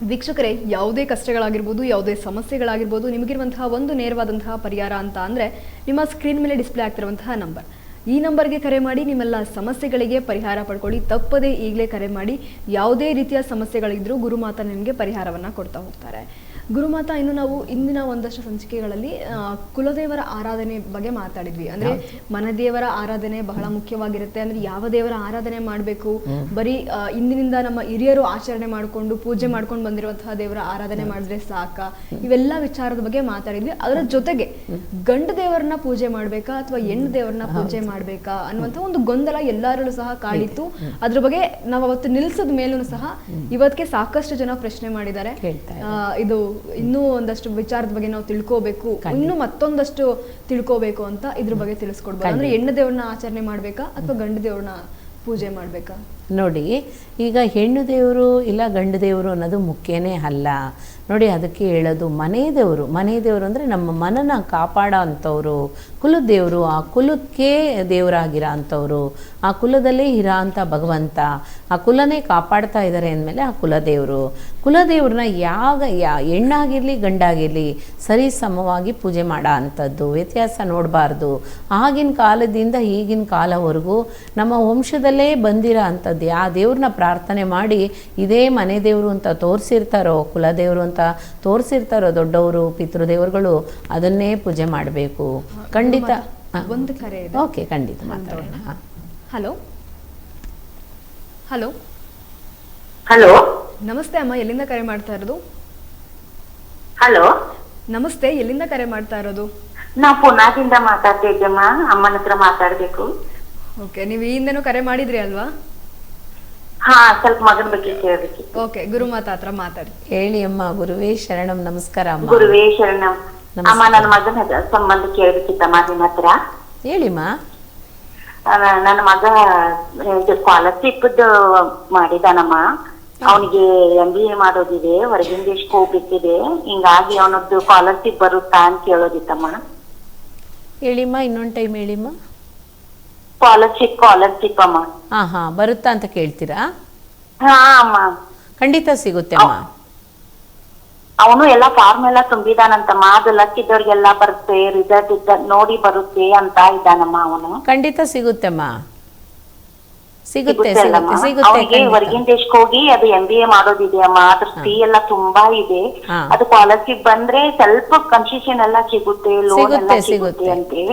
ವೀಕ್ಷಕರೇ, ಯಾವುದೇ ಕಷ್ಟಗಳಾಗಿರ್ಬೋದು, ಯಾವುದೇ ಸಮಸ್ಯೆಗಳಾಗಿರ್ಬೋದು, ನಿಮಗಿರುವಂತಹ ಒಂದು ನೇರವಾದಂತಹ ಪರಿಹಾರ ಅಂತ ಅಂದರೆ ನಿಮ್ಮ ಸ್ಕ್ರೀನ್ ಮೇಲೆ ಡಿಸ್ಪ್ಲೇ ಆಗ್ತಿರುವಂತಹ ನಂಬರ್. ಈ ನಂಬರ್ಗೆ ಕರೆ ಮಾಡಿ ನಿಮ್ಮೆಲ್ಲ ಸಮಸ್ಯೆಗಳಿಗೆ ಪರಿಹಾರ ಪಡ್ಕೊಳ್ಳಿ. ತಪ್ಪದೇ ಈಗಲೇ ಕರೆ ಮಾಡಿ. ಯಾವುದೇ ರೀತಿಯ ಸಮಸ್ಯೆಗಳಿದ್ರೂ ಗುರುಮಾತಾ ನಿಮಗೆ ಪರಿಹಾರವನ್ನು ಕೊಡ್ತಾ ಹೋಗ್ತಾರೆ. ಗುರುಮಾತಾ, ಇನ್ನು ನಾವು ಇಂದಿನ ಒಂದಷ್ಟು ಸಂಚಿಕೆಗಳಲ್ಲಿ ಕುಲದೇವರ ಆರಾಧನೆ ಬಗ್ಗೆ ಮಾತಾಡಿದ್ವಿ. ಅಂದ್ರೆ ಮನದೇವರ ಆರಾಧನೆ ಬಹಳ ಮುಖ್ಯವಾಗಿರುತ್ತೆ. ಅಂದ್ರೆ ಯಾವ ದೇವರ ಆರಾಧನೆ ಮಾಡಬೇಕು, ಬರೀ ಇಂದಿನಿಂದ ನಮ್ಮ ಹಿರಿಯರು ಆಚರಣೆ ಮಾಡಿಕೊಂಡು ಪೂಜೆ ಮಾಡ್ಕೊಂಡು ಬಂದಿರುವಂತಹ ದೇವರ ಆರಾಧನೆ ಮಾಡಿದ್ರೆ ಸಾಕ, ಇವೆಲ್ಲ ವಿಚಾರದ ಬಗ್ಗೆ ಮಾತಾಡಿದ್ವಿ. ಅದರ ಜೊತೆಗೆ ಗಂಡು ದೇವರನ್ನ ಪೂಜೆ ಮಾಡ್ಬೇಕಾ ಅಥವಾ ಹೆಣ್ಣು ದೇವರನ್ನ ಪೂಜೆ ಮಾಡ್ಬೇಕಾ ಅನ್ನುವಂಥ ಒಂದು ಗೊಂದಲ ಎಲ್ಲರಲ್ಲೂ ಸಹ ಕಾಡಿತ್ತು. ಅದ್ರ ಬಗ್ಗೆ ನಾವು ಅವತ್ತು ನಿಲ್ಸದ ಮೇಲೂ ಸಹ ಇವತ್ತಿಗೆ ಸಾಕಷ್ಟು ಜನ ಪ್ರಶ್ನೆ ಮಾಡಿದ್ದಾರೆ. ಇದು ಇನ್ನೂ ಒಂದಷ್ಟು ವಿಚಾರದ ಬಗ್ಗೆ ನಾವು ತಿಳ್ಕೋಬೇಕು, ಇನ್ನು ಮತ್ತೊಂದಷ್ಟು ತಿಳ್ಕೋಬೇಕು ಅಂತ ಇದ್ರ ಬಗ್ಗೆ ತಿಳಿಸ್ಕೊಡ್ಬೋದು. ಅಂದ್ರೆ ಹೆಣ್ಣು ದೇವ್ರನ್ನ ಆಚರಣೆ ಮಾಡ್ಬೇಕಾ ಅಥವಾ ಗಂಡು ದೇವ್ರನ್ನ ಪೂಜೆ ಮಾಡ್ಬೇಕಾ? ನೋಡಿ, ಈಗ ಹೆಣ್ಣು ದೇವರು ಇಲ್ಲ ಗಂಡು ದೇವರು ಅನ್ನೋದು ಮುಖ್ಯನೇ ಅಲ್ಲ. ನೋಡಿ, ಅದಕ್ಕೆ ಹೇಳೋದು ಮನೆ ದೇವರು ಅಂದರೆ ನಮ್ಮ ಮನನ ಕಾಪಾಡೋ ಅಂಥವ್ರು ಕುಲದೇವರು. ಆ ಕುಲಕ್ಕೆ ದೇವರಾಗಿರೋ ಅಂಥವ್ರು, ಆ ಕುಲದಲ್ಲೇ ಇರೋ ಅಂಥ ಭಗವಂತ, ಆ ಕುಲನೇ ಕಾಪಾಡ್ತಾ ಇದ್ದಾರೆ ಅಂದಮೇಲೆ ಆ ಕುಲದೇವ್ರನ್ನ ಹೆಣ್ಣಾಗಿರಲಿ ಗಂಡಾಗಿರಲಿ ಸರಿ ಸಮವಾಗಿ ಪೂಜೆ ಮಾಡೋ ಅಂಥದ್ದು, ವ್ಯತ್ಯಾಸ ನೋಡಬಾರ್ದು. ಆಗಿನ ಕಾಲದಿಂದ ಈಗಿನ ಕಾಲವರೆಗೂ ನಮ್ಮ ವಂಶದಲ್ಲೇ ಬಂದಿರೋ ಅಂಥದ್ದು. ಆ ದೇವ್ರನ್ನ ಪ್ರಾರ್ಥನೆ ಮಾಡಿ ಇದೇ ಮನೆ ದೇವರು ಅಂತ ತೋರಿಸಿರ್ತಾರೋ, ಕುಲದೇವರು ಅಂತ ತೋರಿಸಿರ್ತಾರೋ ದೊಡ್ಡವರು ಪಿತೃದೇವರುಗಳು, ಅದನ್ನೇ ಪೂಜೆ ಮಾಡಬೇಕು. ಖಂಡಿತ. ಒಂದು ಕರೆ ಇದೆ. ಓಕೆ, ಖಂಡಿತ ಮಾತಾಡೋಣ. ಹಲೋ ಹಲೋ ಹಲೋ, ನಮಸ್ತೆ ಅಮ್ಮ, ಎಲ್ಲಿಂದ ಕರೆ ಮಾಡ್ತಾ ಇರೋದು? ಹಲೋ ನಮಸ್ತೆ, ಎಲ್ಲಿಂದ ಕರೆ ಮಾಡ್ತಾ ಇರೋದು? ನಾವು ಪುನಾದಿಂದ ಮಾತಾಡ್ತಾ ಇದ್ದಮ್ಮ, ಅಮ್ಮನ ಹತ್ರ ಮಾತಾಡ್ಬೇಕು. ಓಕೆ, ನೀವು ಈ ಹಿಂದೆನೂ ಕರೆ ಮಾಡಿದ್ರಿ ಅಲ್ವಾ? ಹಾ, ಸ್ವಲ್ಪ ಮಗನ ಬಗ್ಗೆ ಕೇಳಬೇಕು. ಓಕೆ, ಗುರುಮಾತಾ ಹತ್ರ ಮಾತಾಡಿ. ಹೇಳಿ ಅಮ್ಮ. ಗುರುವೇ ಶರಣಂ. ನಮಸ್ಕಾರ ಅಮ್ಮ. ಗುರುವೇ ಶರಣಂ. ಅಮ್ಮ, ನನ್ನ ಮಗನ ಸಂಬಂಧ ಕೇಳಬೇಕಿತ್ತಮ್ಮ ನಿನ್ನ ಹತ್ರ. ಹೇಳಿಮ್ಮ. ನನ್ನ ಮಗ ಸ್ಕಾಲರ್ಶಿಪ್ ಮಾಡಿದಾನಮ್ಮ. ಅವನಿಗೆ MBA ಮಾಡೋದಿದೆ, ಹೊರಗಿನ ದೇಶಕ್ಕೆ ಹೋಗ್ಬೇಕಿದೆ. ಹಿಂಗಾಗಿ ಅವನದ್ದು ಸ್ಕಾಲರ್ಶಿಪ್ ಬರುತ್ತಾ ಅಂತ ಕೇಳೋದಿತ್ತಮ್ಮ. ಹೇಳಿಮ್ಮ, ಇನ್ನೊಂದು ಟೈಮ್ ಹೇಳಿಮ್ಮ. ಸ್ಕಾಲರ್ಶಿಪ್ ಅಮ್ಮ. ಹಾ, ಬರುತ್ತಾ ಅಂತ ಕೇಳ್ತೀರಾ? ಹಾ ಅಮ್ಮ, ಖಂಡಿತ ಸಿಗುತ್ತೆ ಅಮ್ಮ. ಅವನು ಎಲ್ಲಾ ಫಾರ್ಮ್ ಎಲ್ಲ ತುಂಬಿದಾನಂತಮ್ಮ. ಅದು ಲಕ್ ಇದ್ದವ್ರಿಗೆಲ್ಲ ಬರುತ್ತೆ, ರಿಸಲ್ಟ್ ನೋಡಿ ಬರುತ್ತೆ ಅಂತ ಇದ್ದಾನಮ್ಮ ಅವನು. ಖಂಡಿತ ಸಿಗುತ್ತೆಮ್ಮ, ಸಿಗುತ್ತೆ. ಅವನಿಗೆ ಹೊರಗಿನ ದೇಶಕ್ಕೆ ಹೋಗಿ ಅದು MBA ಮಾಡೋದಿದೆ ಅಮ್ಮ. ಅದ್ರ ಫೀ ಎಲ್ಲ ತುಂಬಾ ಇದೆ. ಅದು ಸ್ಕಾಲರ್ಶಿಪ್ ಬಂದ್ರೆ ಸ್ವಲ್ಪ ಕನ್ಸೆಷನ್ ಎಲ್ಲ ಸಿಗುತ್ತೆ, ಲೋನ್ ಎಲ್ಲ ಸಿಗುತ್ತೆ ಅಂತೆ.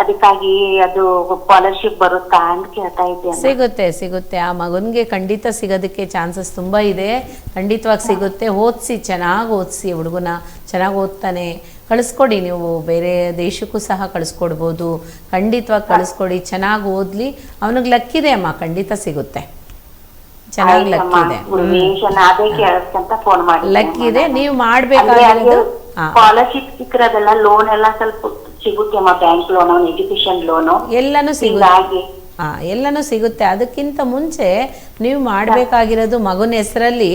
ಅದಕ್ಕಾಗಿ ಅದು ಸ್ಕಾಲರ್ಶಿಪ್ ಬರುತ್ತಾ ಅಂತ ಕೇಳ್ತಾ ಇದ್ದೆ. ಸಿಗುತ್ತೆ. ಆ ಮಗನ್ಗೆ ಖಂಡಿತ ಸಿಗೋದಕ್ಕೆ ಚಾನ್ಸಸ್ ತುಂಬಾ ಇದೆ. ಖಂಡಿತವಾಗಿ ಸಿಗುತ್ತೆ. ಚೆನ್ನಾಗಿ ಓದಿಸಿ, ಹುಡುಗನ ಚೆನ್ನಾಗಿ ಓದ್ತಾನೆ. ಕಳಿಸ್ಕೊಡಿ, ನೀವು ಬೇರೆ ದೇಶಕ್ಕೂ ಸಹ ಕಳಿಸ್ಕೊಡ್ಬೋದು. ಖಂಡಿತವಾಗಿ ಕಳಿಸ್ಕೊಡಿ, ಚೆನ್ನಾಗಿ ಓದ್ಲಿ. ಅವನಿಗೆ ಲಕ್ಕಿದೆ ಅಮ್ಮ, ಖಂಡಿತ ಸಿಗುತ್ತೆ. ಚೆನ್ನಾಗಿ ಲಕ್ಕಿದೆ, ಲಕ್ಕಿದೆ. ನೀವು ಮಾಡ್ಬೇಕಾಗಿರೋದು ಸ್ಕಾಲರ್ಶಿಪ್ ಸಿಕ್ಕಿರೋದೆಲ್ಲ ಲೋನ್ ಎಲ್ಲ ಸ್ವಲ್ಪ ಸಿಗುತ್ತೆ ಅಮ್ಮ. ಬ್ಯಾಂಕ್ ಲೋನ್, ಎಜುಕೇಶನ್ ಲೋನು ಎಲ್ಲಾನು ಸಿಗುತ್ತೆ. ಎಲ್ಲನೂ ಸಿಗುತ್ತೆ. ಅದಕ್ಕಿಂತ ಮುಂಚೆ ನೀವು ಮಾಡಬೇಕಾಗಿರೋದು ಮಗನ ಹೆಸರಲ್ಲಿ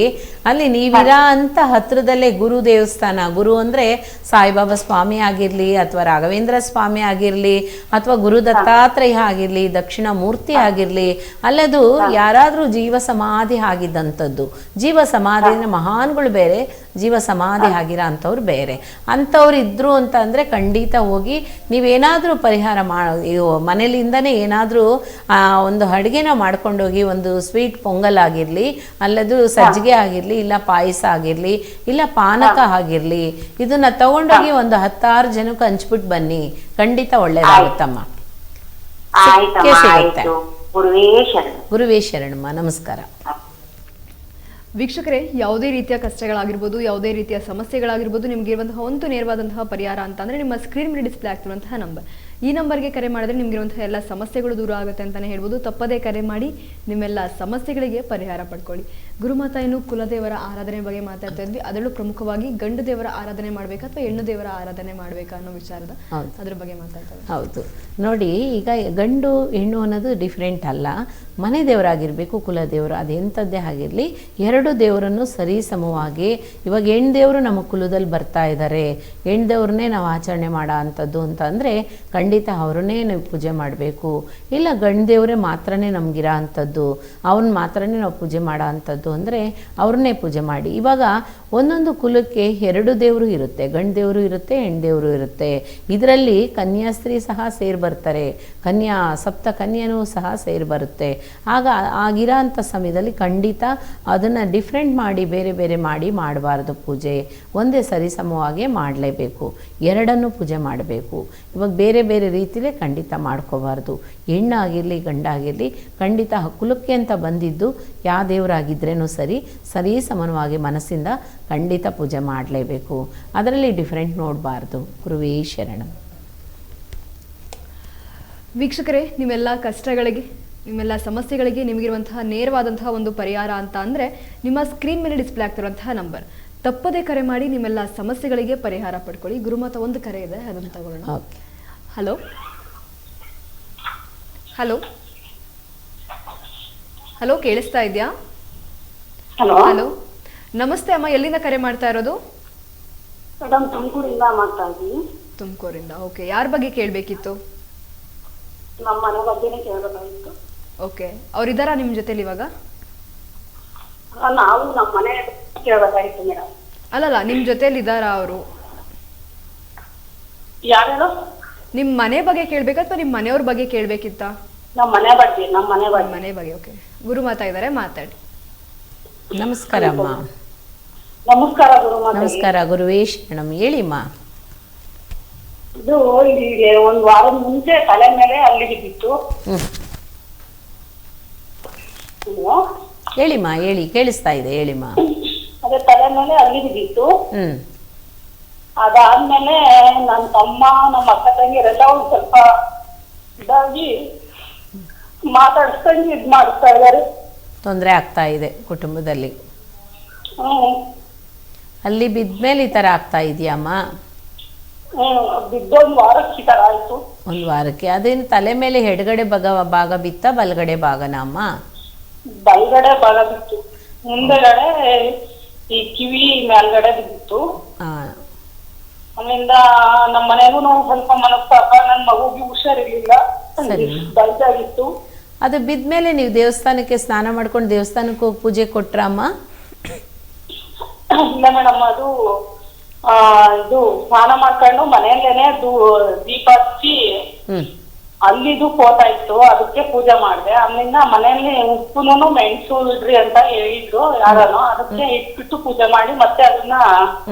ಅಲ್ಲಿ ನೀವಿರ ಅಂತ ಹತ್ರದಲ್ಲೇ ಗುರು ದೇವಸ್ಥಾನ. ಗುರು ಅಂದರೆ ಸಾಯಿಬಾಬಾ ಸ್ವಾಮಿ ಆಗಿರಲಿ, ಅಥವಾ ರಾಘವೇಂದ್ರ ಸ್ವಾಮಿ ಆಗಿರಲಿ, ಅಥವಾ ಗುರು ದತ್ತಾತ್ರೇಯ ಆಗಿರಲಿ, ದಕ್ಷಿಣ ಮೂರ್ತಿ ಆಗಿರಲಿ, ಅಲ್ಲದು ಯಾರಾದರೂ ಜೀವ ಸಮಾಧಿ ಆಗಿದ್ದಂಥದ್ದು. ಜೀವ ಸಮಾಧಿ ಮಹಾನ್ಗಳು ಬೇರೆ, ಜೀವ ಸಮಾಧಿ ಆಗಿರೋ ಅಂಥವ್ರು ಬೇರೆ. ಅಂಥವ್ರು ಇದ್ರು ಅಂತ ಅಂದರೆ ಖಂಡಿತ ಹೋಗಿ ನೀವೇನಾದರೂ ಪರಿಹಾರ ಮನೇಲಿಂದನೇ ಏನಾದರೂ ಒಂದು ಅಡುಗೆನ ಮಾಡ್ಕೊಂಡೋಗಿ, ಒಂದು ಸ್ವೀಟ್ ಪೊಂಗಲ್ ಆಗಿರಲಿ, ಅಲ್ಲದು ಸಜ್ಜಿಗೆ ಆಗಿರಲಿ, ಇಲ್ಲ ಪಾಯಸ ಆಗಿರಲಿ, ಇಲ್ಲ ಪಾನಕ ಆಗಿರಲಿ, ಇದನ್ನ ತಗೊಂಡೋಗಿ ಒಂದು 10-6 ಜನಕ್ಕೆ ಹಂಚ್ಬಿಟ್ಟು ಬನ್ನಿ. ಖಂಡಿತ ಒಳ್ಳೇದಾಗುತ್ತಮ್ಮ. ಸಿಗುತ್ತೆ. ಗುರುವೇ ಶರಣಮ್ಮ. ನಮಸ್ಕಾರ. ವೀಕ್ಷಕರೇ, ಯಾವುದೇ ರೀತಿಯ ಕಷ್ಟಗಳಾಗಿರ್ಬೋದು, ಯಾವುದೇ ರೀತಿಯ ಸಮಸ್ಯೆಗಳಾಗಿರ್ಬೋದು, ನಿಮಗೆ ಇರುವಂತಹ ಒಂದು ನೇರವಾದಂತಹ ಪರಿಹಾರ ಅಂತಂದರೆ ನಿಮ್ಮ ಸ್ಕ್ರೀನ್ ಮೇಲೆ ಡಿಸ್ಪ್ಲೇ ಆಗ್ತಿರುವಂತಹ ನಂಬರ್. ಈ ನಂಬರ್ಗೆ ಕರೆ ಮಾಡಿದ್ರೆ ನಿಮಗಿರುವಂತಹ ಎಲ್ಲ ಸಮಸ್ಯೆಗಳು ದೂರ ಆಗುತ್ತೆ ಅಂತಲೇ ಹೇಳ್ಬೋದು. ತಪ್ಪದೇ ಕರೆ ಮಾಡಿ ನಿಮ್ಮೆಲ್ಲ ಸಮಸ್ಯೆಗಳಿಗೆ ಪರಿಹಾರ ಪಡ್ಕೊಳ್ಳಿ. ಗುರುಮಾತಾ, ಇನ್ನು ಕುಲದೇವರ ಆರಾಧನೆ ಬಗ್ಗೆ ಮಾತಾಡ್ತಾ ಇದ್ವಿ. ಅದರಲ್ಲೂ ಪ್ರಮುಖವಾಗಿ ಗಂಡು ದೇವರ ಆರಾಧನೆ ಮಾಡಬೇಕಾ ಅಥವಾ ಹೆಣ್ಣು ದೇವರ ಆರಾಧನೆ ಮಾಡಬೇಕಾ ಅನ್ನೋ ವಿಚಾರದ ಅದ್ರ ಬಗ್ಗೆ ಮಾತಾಡ್ತಾ ಇದ್ವಿ. ಹೌದು. ನೋಡಿ, ಈಗ ಗಂಡು ಹೆಣ್ಣು ಅನ್ನೋದು ಡಿಫ್ರೆಂಟ್ ಅಲ್ಲ. ಮನೆ ದೇವರಾಗಿರಬೇಕು, ಕುಲದೇವರು ಅದೆಂಥದ್ದೇ ಆಗಿರಲಿ, ಎರಡು ದೇವರನ್ನು ಸರಿ ಸಮವಾಗಿ. ಇವಾಗ ಹೆಣ್ಣು ದೇವರು ನಮ್ಮ ಕುಲದಲ್ಲಿ ಬರ್ತಾ ಇದ್ದಾರೆ, ಹೆಣ್ಣು ದೇವ್ರನ್ನೇ ನಾವು ಆಚರಣೆ ಮಾಡೋ ಅಂಥದ್ದು ಅಂತ ಅಂದರೆ ಖಂಡಿತ ಅವ್ರನ್ನೇ ನಾವು ಪೂಜೆ ಮಾಡಬೇಕು. ಇಲ್ಲ ಗಂಡು ದೇವರೇ ಮಾತ್ರನೇ ನಮಗಿರೋ ಅಂಥದ್ದು, ಅವನ್ನ ಮಾತ್ರನೇ ನಾವು ಪೂಜೆ ಮಾಡೋ ಅಂಥದ್ದು ಅಂದರೆ ಅವ್ರನ್ನೇ ಪೂಜೆ ಮಾಡಿ. ಇವಾಗ ಒಂದೊಂದು ಕುಲಕ್ಕೆ 2 ದೇವರು ಇರುತ್ತೆ, ಗಂಡು ದೇವರು ಇರುತ್ತೆ, ಹೆಣ್ಣು ದೇವರು ಇರುತ್ತೆ. ಇದರಲ್ಲಿ ಕನ್ಯಾಸ್ತ್ರೀ ಸಹ ಸೇರಿ ಬರ್ತಾರೆ, ಸಪ್ತ ಕನ್ಯನೂ ಸಹ ಸೇರಿ ಬರುತ್ತೆ. ಆಗ ಆಗಿರೋ ಅಂಥ ಸಮಯದಲ್ಲಿ ಖಂಡಿತ ಅದನ್ನು ಡಿಫ್ರೆಂಟ್ ಮಾಡಿ ಬೇರೆ ಬೇರೆ ಮಾಡಬಾರ್ದು. ಪೂಜೆ ಒಂದೇ ಸರಿಸಮವಾಗಿ ಮಾಡಲೇಬೇಕು, ಎರಡನ್ನೂ ಪೂಜೆ ಮಾಡಬೇಕು. ಇವಾಗ ಬೇರೆ ಬೇರೆ ರೀತಿಯಲ್ಲೇ ಖಂಡಿತ ಮಾಡ್ಕೋಬಾರ್ದು. ಹೆಣ್ಣಾಗಿರಲಿ ಗಂಡಾಗಿರಲಿ ಖಂಡಿತ ಕುಲಕ್ಕೆ ಅಂತ ಬಂದಿದ್ದು ಯಾವ ದೇವರಾಗಿದ್ರೇನೂ ಸರಿ ಸಮಾನವಾಗಿ ಮನಸ್ಸಿಂದ ಖಂಡಿತ ಪೂಜೆ ಮಾಡಲೇಬೇಕು. ಅದರಲ್ಲಿ ಡಿಫ್ರೆಂಟ್ ನೋಡಬಾರ್ದು. ಗುರುವೇ ಶರಣಂ. ವೀಕ್ಷಕರೇ, ನಿಮ್ಮೆಲ್ಲ ಕಷ್ಟಗಳಿಗೆ, ನಿಮ್ಮೆಲ್ಲ ಸಮಸ್ಯೆಗಳಿಗೆ ನಿಮಗಿರುವಂತಹ ನೇರವಾದಂತಹ ಒಂದು ಪರಿಹಾರ ಅಂತ ಅಂದರೆ ನಿಮ್ಮ ಸ್ಕ್ರೀನ್ ಮೇಲೆ ಡಿಸ್ಪ್ಲೇ ಆಗ್ತಿರುವಂತಹ ನಂಬರ್. ತಪ್ಪದೇ ಕರೆ ಮಾಡಿ ನಿಮ್ಮೆಲ್ಲ ಸಮಸ್ಯೆಗಳಿಗೆ ಪರಿಹಾರ ಪಡ್ಕೊಳ್ಳಿ. ಗುರುಮಾತ ಒಂದು ಕರೆ ಇದೆ, ಅದನ್ನು ತಗೊಳ್ಳೋಣ. ಓಕೆ. ಹಲೋ ಹಲೋ ಹಲೋ, ಕೇಳಿಸ್ತಾ ಇದೆಯಾ? ಹಲೋ, ನಮಸ್ತೆ ಅಮ್ಮ, ಎಲ್ಲಿಂದ ಕರೆ ಮಾಡ್ತಾ ಇರೋದು? ಮೇಡಮ್, ತುಮಕೂರಿಂದ ಮಾಡ್ತಾ ಇದ್ದೀನಿ. ತುಮಕೂರಿಂದ. ಓಕೆ, ಯಾರ ಬಗ್ಗೆ ಕೇಳಬೇಕಿತ್ತು? ನಮ್ಮ ಮನೆ ಬಗ್ಗೆನೇ ಕೇಳಬೇಕಾಗಿತ್ತು. ಓಕೆ, ಅವ್ರಿದ್ದಾರಾ ನಿಮ್ಮ ಜೊತೆಲಿ ಇವಾಗ? ನಾವು ನಮ್ಮ ಮನೆ ಕೇಳಬೇಕಾಗಿತ್ತು ಮೇಡಮ್. ಅಲ್ಲಲ್ಲ, ನಿಮ್ಮ ಜೊತೆಲಿ ಇದ್ದಾರಾ ಅವರು? ಯಾರು? ನಿಮ್ಮ ಮನೆ ಬಗ್ಗೆ ಕೇಳಬೇಕಾ ಅಥವಾ ನಿಮ್ಮ ಮನೆಯವ್ರ ಬಗ್ಗೆ ಕೇಳಬೇಕಿತ್ತಾ? ನಮ್ಮ ಮನೆ ಬಗ್ಗೆ. ಓಕೆ, ಗುರು ಇದ್ದಾರೆ, ಮಾತಾಡಿ. ನಮಸ್ಕಾರ ಅಮ್ಮ. ನಮಸ್ಕಾರ ಗುರುಮಾತೆ. ನಮಸ್ಕಾರ ಗುರುವೇ ಶರಣಂ. ಹೇಳಿಮ್ಮ. ಇದು ಇಲ್ಲಿಗೆ ಒಂದು ವಾರದ ಮುಂಚೆ ತಲೆ ಮೇಲೆ ಅಲ್ಲಿ ಬಿದ್ದಿತ್ತು. ಹೇಳಿಮ್ಮ, ಹೇಳಿ, ಕೇಳಿಸ್ತಾ ಇದೆ, ಹೇಳಿಮ್ಮ. ಅದೇ ತಲೆ ಮೇಲೆ ಅಲ್ಲಿ ಬಿದ್ದಿತ್ತು. ಅದಾದ್ಮೇಲೆ ನನ್ನ ತಮ್ಮ, ನಮ್ಮ ಅಕ್ಕ ತಂಗಿಯರೆಲ್ಲ ಒಂದು ಸ್ವಲ್ಪ ಇದಾಗಿ ಮಾತಾಡ್ಸ್ಕೊಂಡು ಇದ್ ಮಾಡ್ತಾ ಇದಾರೆ. ತೊಂದರೆ ಆಗ್ತಾ ಇದೆ ಕುಟುಂಬದಲ್ಲಿ. ಅಲ್ಲಿ ಬಿದ್ಮೇಲೆ ಈ ಥರ ಆಗ್ತಾ ಇದೆಯಮ್ಮ? ಬಿದ್ದೊಂದು ವಾರಕ್ಕೆ ಈ ಥರ ಆಯ್ತು. ಒಂದು ವಾರಕ್ಕೆ. ಅದೇನು ತಲೆ ಮೇಲೆ ಎಡಗಡೆ ಭಾಗ ಬಿತ್ತ, ಬಲಗಡೆ ಭಾಗನ ಅಮ್ಮ? ಬಲಗಡೆ ಭಾಗ ಬಿತ್ತು, ಮುಂದೆಗಡೆ ಈ ಕಿವಿ ಮೇಲ್ಗಡೆ ಬಿದ್ದಿತ್ತು. ಅಲ್ಲಿಂದ ನಮ್ಮ ಮನೆಗೂ ಸ್ವಲ್ಪ ಮನಸ್ತಾಪ, ನನ್ನ ಮಗುಗೆ ಹುಷಾರಿರ್ಲಿಲ್ಲ, ಬೈದಾಗಿತ್ತು. ಅದು ಬಿದ್ಮೇಲೆ ನೀವು ದೇವಸ್ಥಾನಕ್ಕೆ ಸ್ನಾನ ಮಾಡ್ಕೊಂಡು ದೇವಸ್ಥಾನಕ್ಕೆ ಹೋಗಿ ಪೂಜೆ ಕೊಟ್ರಮ್ಮ? ಇಲ್ಲ ಮೇಡಮ್, ಅದು ಇದು ಸ್ನಾನ ಮಾಡ್ಕೊಂಡು ಮನೆಯಲ್ಲೇನೆ ದೀಪ ಹಚ್ಚಿ ಅಲ್ಲಿದು ಕೋತಾ ಇತ್ತು, ಅದಕ್ಕೆ ಪೂಜೆ ಮಾಡಿದೆ. ಅಲ್ಲಿಂದ ಮನೆಯಲ್ಲಿ ಉಪ್ಪುನು ಮೆಣಸು ಇಡ್ರಿ ಅಂತ ಹೇಳಿದ್ರು ಯಾರನೋ, ಅದಕ್ಕೆ ಇಟ್ಬಿಟ್ಟು ಪೂಜೆ ಮಾಡಿ ಮತ್ತೆ ಅದನ್ನ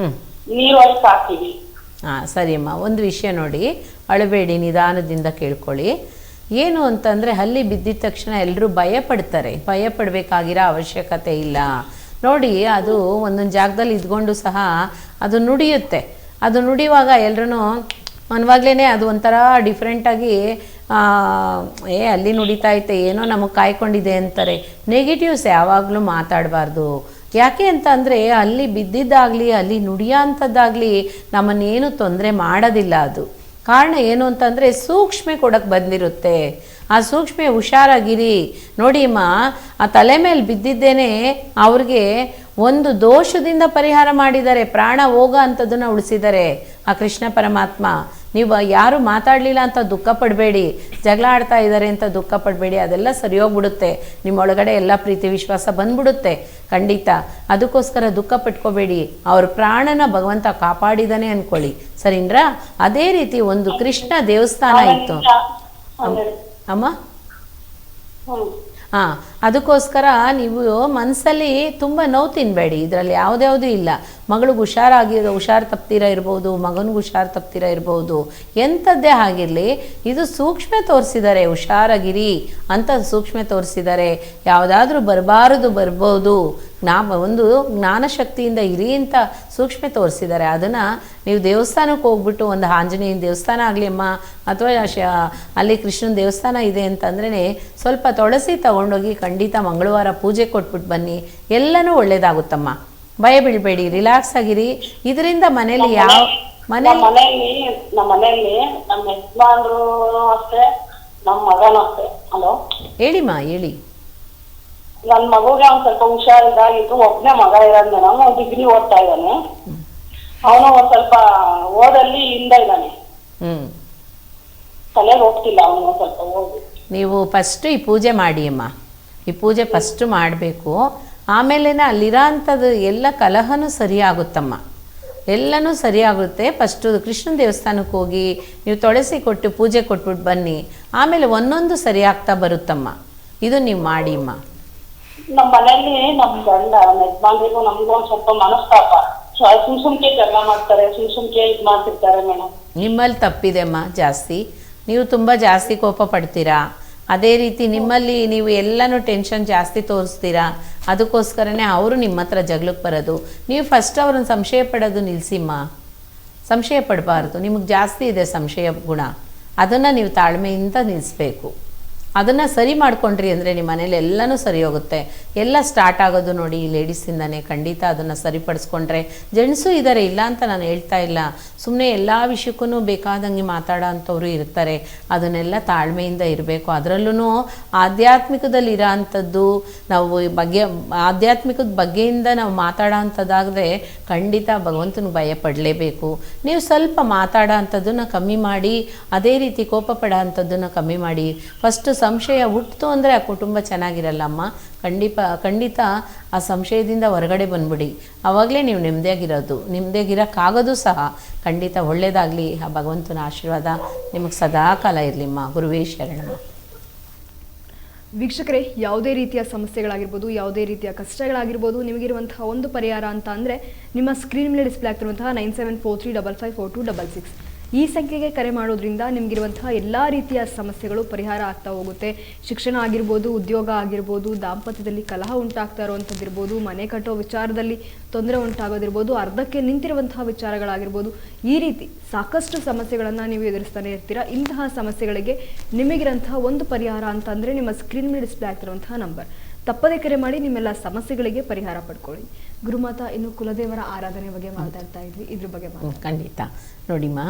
ನೀರೊಳಗೆ ಹಾಕ್ತೀವಿ. ಸರಿ ಅಮ್ಮ, ಒಂದು ವಿಷಯ ನೋಡಿ, ಅಳಬೇಡಿ, ನಿಧಾನದಿಂದ ಕೇಳ್ಕೊಳ್ಳಿ. ಏನು ಅಂತಂದರೆ ಅಲ್ಲಿ ಬಿದ್ದಿದ ತಕ್ಷಣ ಎಲ್ಲರೂ ಭಯಪಡ್ತಾರೆ. ಭಯಪಡಬೇಕಾಗಿರೋ ಅವಶ್ಯಕತೆ ಇಲ್ಲ. ನೋಡಿ, ಅದು ಒಂದೊಂದು ಜಾಗದಲ್ಲಿ ಇದ್ಕೊಂಡು ಸಹ ಅದು ನುಡಿಯುತ್ತೆ. ಅದು ನುಡಿಯುವಾಗ ಎಲ್ಲರೂ ಮನವಾಗ್ಲೇ ಅದು ಒಂಥರ ಡಿಫ್ರೆಂಟಾಗಿ ಅಲ್ಲಿ ನುಡಿತಾ ಐತೆ, ಏನೋ ನಮಗೆ ಕಾಯ್ಕೊಂಡಿದೆ ಅಂತಾರೆ. ನೆಗೆಟಿವ್ಸ್ ಯಾವಾಗಲೂ ಮಾತಾಡಬಾರ್ದು. ಯಾಕೆ ಅಂತ ಅಂದರೆ ಅಲ್ಲಿ ಬಿದ್ದಿದ್ದಾಗಲಿ ಅಲ್ಲಿ ನುಡಿಯೋ ಅಂಥದ್ದಾಗಲಿ ನಮ್ಮನ್ನೇನು ತೊಂದರೆ ಮಾಡೋದಿಲ್ಲ. ಅದು ಕಾರಣ ಏನು ಅಂತಂದರೆ ಸೂಕ್ಷ್ಮೆ ಕೊಡಕ್ಕೆ ಬಂದಿರುತ್ತೆ. ಆ ಸೂಕ್ಷ್ಮೆ ಹುಷಾರಾಗಿರಿ. ನೋಡಿ ಅಮ್ಮ, ಆ ತಲೆ ಮೇಲೆ ಬಿದ್ದಿದ್ದೇನೆ ಅವ್ರಿಗೆ ಒಂದು ದೋಷದಿಂದ ಪರಿಹಾರ ಮಾಡಿದ್ದಾರೆ, ಪ್ರಾಣ ಹೋಗ ಅಂಥದ್ದನ್ನು ಉಳಿಸಿದ್ದಾರೆ ಆ ಕೃಷ್ಣ ಪರಮಾತ್ಮ. ನೀವು ಯಾರು ಮಾತಾಡಲಿಲ್ಲ ಅಂತ ದುಃಖ ಪಡಬೇಡಿ, ಜಗಳ ಆಡ್ತಾ ಇದ್ದಾರೆ ಅಂತ ದುಃಖ ಪಡಬೇಡಿ. ಅದೆಲ್ಲ ಸರಿ ಹೋಗ್ಬಿಡುತ್ತೆ, ನಿಮ್ಮೊಳಗಡೆ ಎಲ್ಲ ಪ್ರೀತಿ ವಿಶ್ವಾಸ ಬಂದ್ಬಿಡುತ್ತೆ ಖಂಡಿತ. ಅದಕ್ಕೋಸ್ಕರ ದುಃಖ ಪಟ್ಕೋಬೇಡಿ. ಅವ್ರ ಪ್ರಾಣನ ಭಗವಂತ ಕಾಪಾಡಿದಾನೆ ಅಂದ್ಕೊಳ್ಳಿ, ಸರಿನ್ರಾ? ಅದೇ ರೀತಿ ಒಂದು ಕೃಷ್ಣ ದೇವಸ್ಥಾನ ಇತ್ತು ಅಮ್ಮ. ಅದಕ್ಕೋಸ್ಕರ ನೀವು ಮನಸ್ಸಲ್ಲಿ ತುಂಬ ನೋವು ತಿನ್ನಬೇಡಿ. ಇದರಲ್ಲಿ ಯಾವುದ್ಯಾವುದೂ ಇಲ್ಲ. ಮಗಳಿಗೆ ಹುಷಾರು ತಪ್ತೀರ ಇರ್ಬೋದು, ಮಗನಿಗೆ ಹುಷಾರು ತಪ್ತೀರ ಇರ್ಬೋದು, ಎಂಥದ್ದೇ ಆಗಿರಲಿ, ಇದು ಸೂಕ್ಷ್ಮ ತೋರಿಸಿದ್ದಾರೆ. ಹುಷಾರಾಗಿರಿ ಅಂತ ಸೂಕ್ಷ್ಮ ತೋರಿಸಿದ್ದಾರೆ. ಯಾವುದಾದ್ರೂ ಬರ್ಬೋದು, ಒಂದು ಜ್ಞಾನಶಕ್ತಿಯಿಂದ ಇರಿ ಅಂತ ಸೂಕ್ಷ್ಮ ತೋರಿಸಿದ್ದಾರೆ. ಅದನ್ನು ನೀವು ದೇವಸ್ಥಾನಕ್ಕೆ ಹೋಗ್ಬಿಟ್ಟು, ಒಂದು ಆಂಜನೇಯನ ದೇವಸ್ಥಾನ ಆಗಲಿ ಅಮ್ಮ, ಅಥವಾ ಅಲ್ಲಿ ಕೃಷ್ಣನ ದೇವಸ್ಥಾನ ಇದೆ ಅಂತಂದ್ರೇ ಸ್ವಲ್ಪ ತುಳಸಿ ತಗೊಂಡೋಗಿ ಖಂಡಿತ ಮಂಗಳವಾರ ಪೂಜೆ ಕೊಟ್ಬಿಟ್ಟು ಬನ್ನಿ, ಎಲ್ಲನೂ ಒಳ್ಳೇದಾಗುತ್ತಮ್ಮ. ಭಯ ಬೀಳಬೇಡಿ, ರಿಲ್ಯಾಕ್ಸ್ ಆಗಿರಿ. ಇದರಿಂದ ಮನೇಲಿ ನಮ್ಮ ಮನೆಯಲ್ಲಿ ನಮ್ಮ ಯಜಮಾನ್ರು ಅಷ್ಟೇ, ನಮ್ಮ ಮಗನೂ ಅಷ್ಟೇ. ಹಲೋ ಹೇಳಿಮ್ಮ, ಹೇಳಿ. ನನ್ನ ಮಗುಗೆ ಅವ್ನು ಸ್ವಲ್ಪ ಹುಷಾರಿದ್ದಾಗಿತ್ತು. ಒಬ್ಬನೇ ಮಗ ಇರೋದ್ ಮೇಡಮ್, ಅವ್ನು ಡಿಗ್ರಿ ಓದ್ತಾ ಇದ್ದಾನೆ. ಅವನು ಒಂದ್ ಸ್ವಲ್ಪ ಓದಲ್ಲಿ ಹಿಂದೆ ಇದ್ದಾನೆ, ತಲೆಗೆ ಹೋಗ್ತಿಲ್ಲ ಅವನು ಸ್ವಲ್ಪ ಓದಿ. ನೀವು ಫಸ್ಟ್ ಈ ಪೂಜೆ ಮಾಡಿ ಅಮ್ಮ. ಈ ಪೂಜೆ ಫಸ್ಟ್ ಮಾಡಬೇಕು. ಆಮೇಲೆ ಅಲ್ಲಿರೋ ಅಂಥದ್ದು ಎಲ್ಲ ಕಲಹನೂ ಸರಿಯಾಗುತ್ತಮ್ಮ, ಎಲ್ಲನೂ ಸರಿಯಾಗುತ್ತೆ. ಫಸ್ಟು ಕೃಷ್ಣನ ದೇವಸ್ಥಾನಕ್ಕೆ ಹೋಗಿ ನೀವು ತುಳಸಿ ಕೊಟ್ಟು ಪೂಜೆ ಕೊಟ್ಬಿಟ್ಟು ಬನ್ನಿ, ಆಮೇಲೆ ಒಂದೊಂದು ಸರಿಯಾಗ್ತಾ ಬರುತ್ತಮ್ಮ. ಇದು ನೀವು ಮಾಡಿ ಅಮ್ಮ. ನಮ್ಮ ಮನೆಯಲ್ಲಿ ನಮ್ ಗಂಡ ಯಜಮಾನ್ರಿಗೂ ನಮ್ಗೂ ಒಂದ್ ಸ್ವಲ್ಪ ಮನಸ್ತಾಪ, ಸುಮ್ಕೆ ಜಗಳ ಮಾಡ್ತಾರೆ, ಸುಮ್ಕೆ ಇದ್ ಮಾಡ್ತಿರ್ತಾರೆ ಮೇಡಮ್. ನಿಮ್ಮಲ್ಲಿ ತಪ್ಪಿದೆ ಅಮ್ಮ ಜಾಸ್ತಿ, ನೀವು ತುಂಬ ಜಾಸ್ತಿ ಕೋಪ ಪಡ್ತೀರಾ. ಅದೇ ರೀತಿ ನಿಮ್ಮಲ್ಲಿ ನೀವು ಎಲ್ಲನೂ ಟೆನ್ಷನ್ ಜಾಸ್ತಿ ತೋರಿಸ್ತೀರಾ, ಅದಕ್ಕೋಸ್ಕರನೇ ಅವರು ನಿಮ್ಮ ಹತ್ರ ಜಗಳಕ್ಕೆ ಬರೋದು. ನೀವು ಫಸ್ಟ್ ಅವ್ರನ್ನ ಸಂಶಯ ಪಡೋದು ನಿಲ್ಲಿಸಿಮ್ಮ, ಸಂಶಯ ಪಡಬಾರ್ದು. ನಿಮಗೆ ಜಾಸ್ತಿ ಇದೆ ಸಂಶಯ ಗುಣ, ಅದನ್ನು ನೀವು ತಾಳ್ಮೆಯಿಂದ ನಿಲ್ಲಿಸ್ಬೇಕು. ಅದನ್ನು ಸರಿ ಮಾಡ್ಕೊಂಡ್ರಿ ಅಂದರೆ ನಿಮ್ಮ ಮನೇಲಿ ಎಲ್ಲನೂ ಸರಿ ಹೋಗುತ್ತೆ. ಎಲ್ಲ ಸ್ಟಾರ್ಟ್ ಆಗೋದು ನೋಡಿ ಈ ಲೇಡೀಸಿಂದನೇ. ಖಂಡಿತ ಅದನ್ನು ಸರಿಪಡಿಸ್ಕೊಂಡ್ರೆ, ಜೆಂಟ್ಸು ಇದ್ದಾರೆ ಇಲ್ಲ ಅಂತ ನಾನು ಹೇಳ್ತಾ ಇಲ್ಲ, ಸುಮ್ಮನೆ ಎಲ್ಲ ವಿಷಯಕ್ಕೂ ಬೇಕಾದಂಗೆ ಮಾತಾಡೋ ಅಂಥವ್ರು ಇರ್ತಾರೆ. ಅದನ್ನೆಲ್ಲ ತಾಳ್ಮೆಯಿಂದ ಇರಬೇಕು. ಅದರಲ್ಲೂ ಆಧ್ಯಾತ್ಮಿಕದಲ್ಲಿ ಇರೋ ಅಂಥದ್ದು ನಾವು ಆಧ್ಯಾತ್ಮಿಕದ ಬಗ್ಗೆಯಿಂದ ನಾವು ಮಾತಾಡೋ ಅಂಥದ್ದಾದರೆ ಖಂಡಿತ ಭಗವಂತನಿಗೆ ಭಯ ಪಡಲೇಬೇಕು. ನೀವು ಸ್ವಲ್ಪ ಮಾತಾಡೋ ಅಂಥದ್ದನ್ನು ಕಮ್ಮಿ ಮಾಡಿ, ಅದೇ ರೀತಿ ಕೋಪ ಪಡೋ ಅಂಥದ್ದನ್ನು ಕಮ್ಮಿ ಮಾಡಿ. ಫಸ್ಟು ಸಂಶಯ ಹುಟ್ಟಿತು ಅಂದರೆ ಆ ಕುಟುಂಬ ಚೆನ್ನಾಗಿರಲ್ಲಮ್ಮ. ಖಂಡಿತ ಆ ಸಂಶಯದಿಂದ ಹೊರಗಡೆ ಬಂದ್ಬಿಡಿ, ಆವಾಗಲೇ ನೀವು ನೆಮ್ಮದಿಯಾಗಿರೋಕ್ಕಾಗೋದು ಸಹ. ಖಂಡಿತ ಒಳ್ಳೆಯದಾಗಲಿ. ಆ ಭಗವಂತನ ಆಶೀರ್ವಾದ ನಿಮಗೆ ಸದಾಕಾಲ ಇರಲಿಮ್ಮ. ಗುರುವೇ ಶರಣಮ್ಮ. ವೀಕ್ಷಕರೇ, ಯಾವುದೇ ರೀತಿಯ ಸಮಸ್ಯೆಗಳಾಗಿರ್ಬೋದು, ಯಾವುದೇ ರೀತಿಯ ಕಷ್ಟಗಳಾಗಿರ್ಬೋದು, ನಿಮಗಿರುವಂತಹ ಒಂದು ಪರಿಹಾರ ಅಂತ ಅಂದರೆ ನಿಮ್ಮ ಸ್ಕ್ರೀನ್ ಮೇಲೆ ಡಿಸ್ಪ್ಲೇ ಆಗ್ತಿರುವಂತಹ 9743554266 ಈ ಸಂಖ್ಯೆಗೆ ಕರೆ ಮಾಡೋದ್ರಿಂದ ನಿಮಗಿರುವಂತಹ ಎಲ್ಲ ರೀತಿಯ ಸಮಸ್ಯೆಗಳು ಪರಿಹಾರ ಆಗ್ತಾ ಹೋಗುತ್ತೆ. ಶಿಕ್ಷಣ ಆಗಿರ್ಬೋದು, ಉದ್ಯೋಗ ಆಗಿರ್ಬೋದು, ದಾಂಪತ್ಯದಲ್ಲಿ ಕಲಹ ಉಂಟಾಗ್ತಾ ಇರುವಂಥದ್ದಿರ್ಬೋದು, ಮನೆ ಕಟ್ಟೋ ವಿಚಾರದಲ್ಲಿ ತೊಂದರೆ ಉಂಟಾಗೋದಿರ್ಬೋದು, ಅರ್ಧಕ್ಕೆ ನಿಂತಿರುವಂತಹ ವಿಚಾರಗಳಾಗಿರ್ಬೋದು, ಈ ರೀತಿ ಸಾಕಷ್ಟು ಸಮಸ್ಯೆಗಳನ್ನು ನೀವು ಎದುರಿಸ್ತಾನೆ ಇರ್ತೀರಾ. ಇಂತಹ ಸಮಸ್ಯೆಗಳಿಗೆ ನಿಮಗಿರಂತಹ ಒಂದು ಪರಿಹಾರ ಅಂತಂದರೆ ನಿಮ್ಮ ಸ್ಕ್ರೀನ್ ಮೇಲೆ ಡಿಸ್ಪ್ಲೇ ಆಗ್ತಿರುವಂತಹ ನಂಬರ್. ತಪ್ಪದೇ ಕರೆ ಮಾಡಿ ನಿಮ್ಮೆಲ್ಲ ಸಮಸ್ಯೆಗಳಿಗೆ ಪರಿಹಾರ ಪಡ್ಕೊಳ್ಳಿ. ಗುರುಮಾತಾ, ಇನ್ನು ಕುಲದೇವರ ಆರಾಧನೆ ಬಗ್ಗೆ ಮಾತಾಡ್ತಾ ಇದ್ವಿ, ಇದ್ರ ಬಗ್ಗೆ ಖಂಡಿತ ನೋಡಿಮ್ಮ.